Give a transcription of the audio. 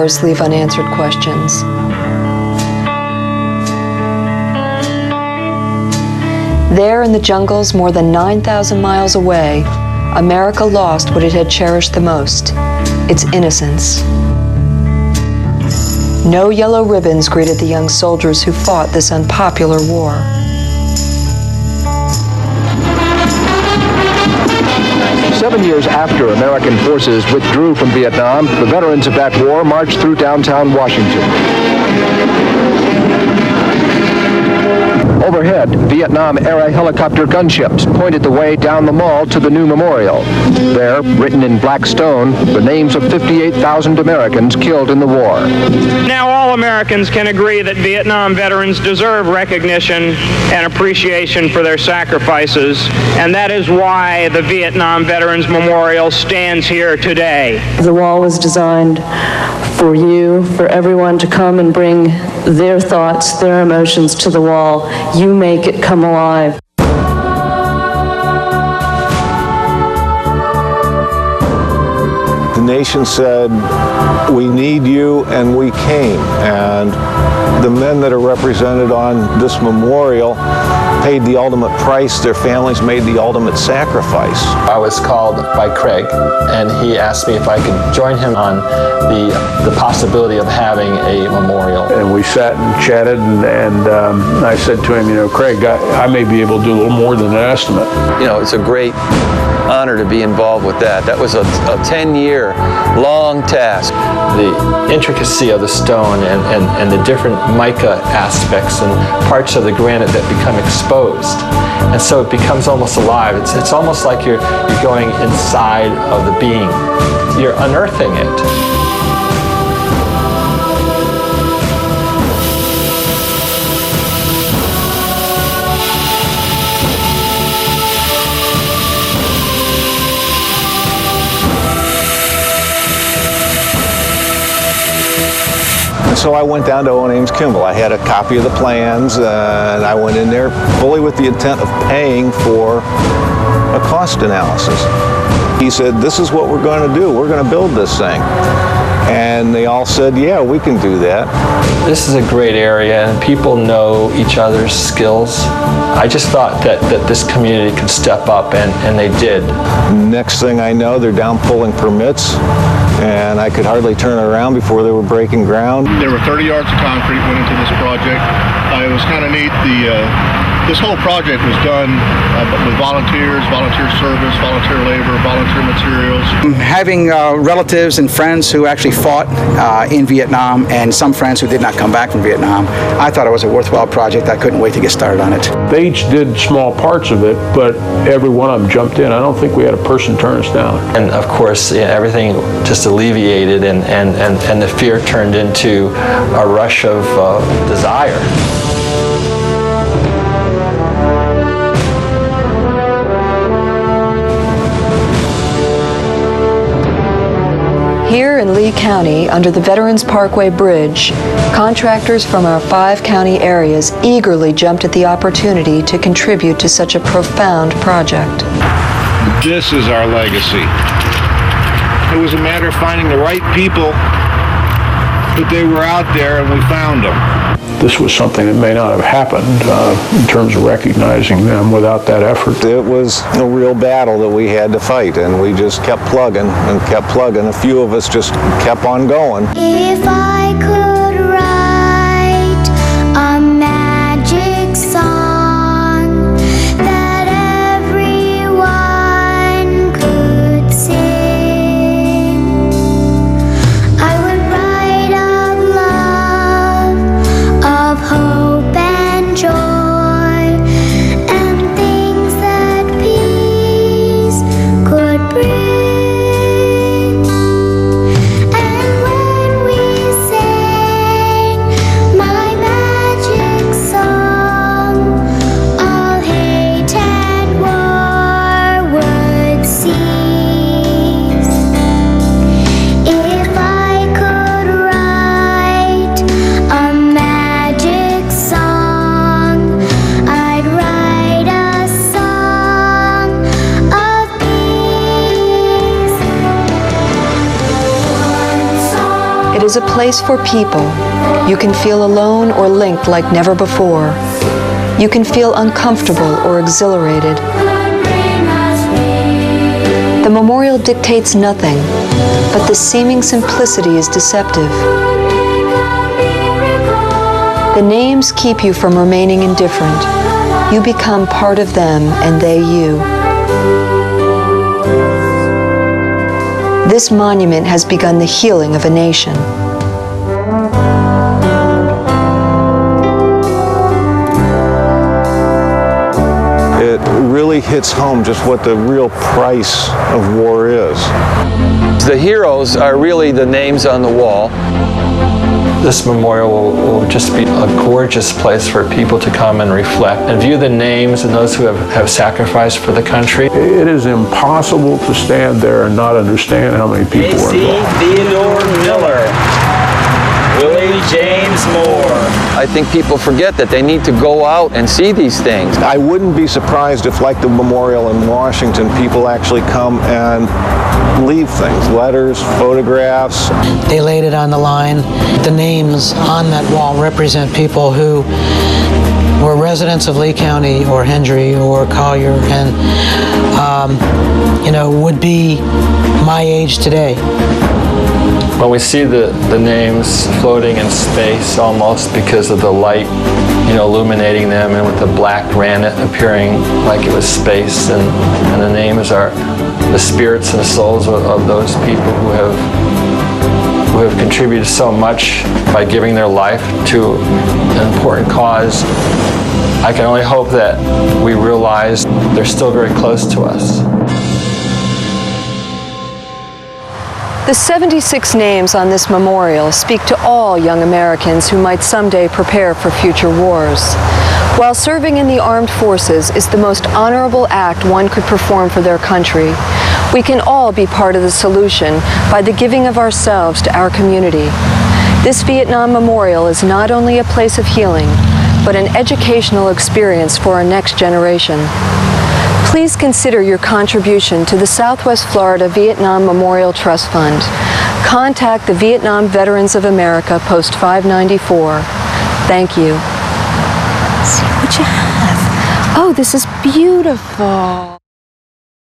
wars leave unanswered questions. There in the jungles more than 9,000 miles away, America lost what it had cherished the most, its innocence. No yellow ribbons greeted the young soldiers who fought this unpopular war. Seven years after American forces withdrew from Vietnam, the veterans of that war marched through downtown Washington. Overhead, Vietnam-era helicopter gunships pointed the way down the mall to the new memorial. There, written in black stone, the names of 58,000 Americans killed in the war. Now all Americans can agree that Vietnam veterans deserve recognition and appreciation for their sacrifices, and that is why the Vietnam Veterans Memorial stands here today. The wall was designed for you, for everyone to come and bring their thoughts, their emotions to the wall. You make it come alive. The nation said, we need you, and we came. And the men that are represented on this memorial paid the ultimate price. Their families made the ultimate sacrifice. I was called by Craig, and he asked me if I could join him on the possibility of having a memorial. And we sat and chatted, and I said to him, you know, Craig, I may be able to do a little more than an estimate. You know, it's a great honor to be involved with that. That was a 10-year long task. The intricacy of the stone and the different mica aspects and parts of the granite that become exposed. And so it becomes almost alive. It's almost like you're going inside of the being. You're unearthing it. So I went down to Owen Ames Kimball. I had a copy of the plans, and I went in there fully with the intent of paying for a cost analysis. He said, this is what we're going to do. We're going to build this thing. And they all said, yeah, we can do that. This is a great area, and people know each other's skills. I just thought that this community could step up, and they did. Next thing I know, they're down pulling permits, and I could hardly turn around before they were breaking ground. There were 30 yards of concrete went into this project. It was kind of neat. This whole project was done with volunteers, volunteer service, volunteer labor, volunteer materials. Having relatives and friends who actually fought in Vietnam, and some friends who did not come back from Vietnam, I thought it was a worthwhile project. I couldn't wait to get started on it. They each did small parts of it, but every one of them jumped in. I don't think we had a person turn us down. And of course, everything just alleviated, and the fear turned into a rush of desire. Here in Lee County, under the Veterans Parkway Bridge, contractors from our 5 county areas eagerly jumped at the opportunity to contribute to such a profound project. This is our legacy. It was a matter of finding the right people, but they were out there and we found them. This was something that may not have happened in terms of recognizing them without that effort. It was a real battle that we had to fight, and we just kept plugging and kept plugging. A few of us just kept on going. If I could write a magic song that everyone could sing, I would write of love, of hope and joy, and things that peace could bring. And when we say is a place for people. You can feel alone or linked like never before. You can feel uncomfortable or exhilarated. The memorial dictates nothing, but the seeming simplicity is deceptive. The names keep you from remaining indifferent. You become part of them and they you. This monument has begun the healing of a nation. It really hits home just what the real price of war is. The heroes are really the names on the wall. This memorial will just be a gorgeous place for people to come and reflect and view the names and those who have sacrificed for the country. It is impossible to stand there and not understand how many people were involved. Theodore Miller, Willie James Moore. I think people forget that they need to go out and see these things. I wouldn't be surprised if, like the memorial in Washington, people actually come and leave things, letters, photographs. They laid it on the line. The names on that wall represent people who were residents of Lee County or Hendry or Collier and, would be my age today. When we see the names floating in space almost because of the light, illuminating them, and with the black granite appearing like it was space, and the names are the spirits and souls of those people who have contributed so much by giving their life to an important cause. I can only hope that we realize they're still very close to us. The 76 names on this memorial speak to all young Americans who might someday prepare for future wars. While serving in the armed forces is the most honorable act one could perform for their country, we can all be part of the solution by the giving of ourselves to our community. This Vietnam Memorial is not only a place of healing, but an educational experience for our next generation. Please consider your contribution to the Southwest Florida Vietnam Memorial Trust Fund. Contact the Vietnam Veterans of America, Post 594. Thank you. Let's see what you have. Oh, this is beautiful.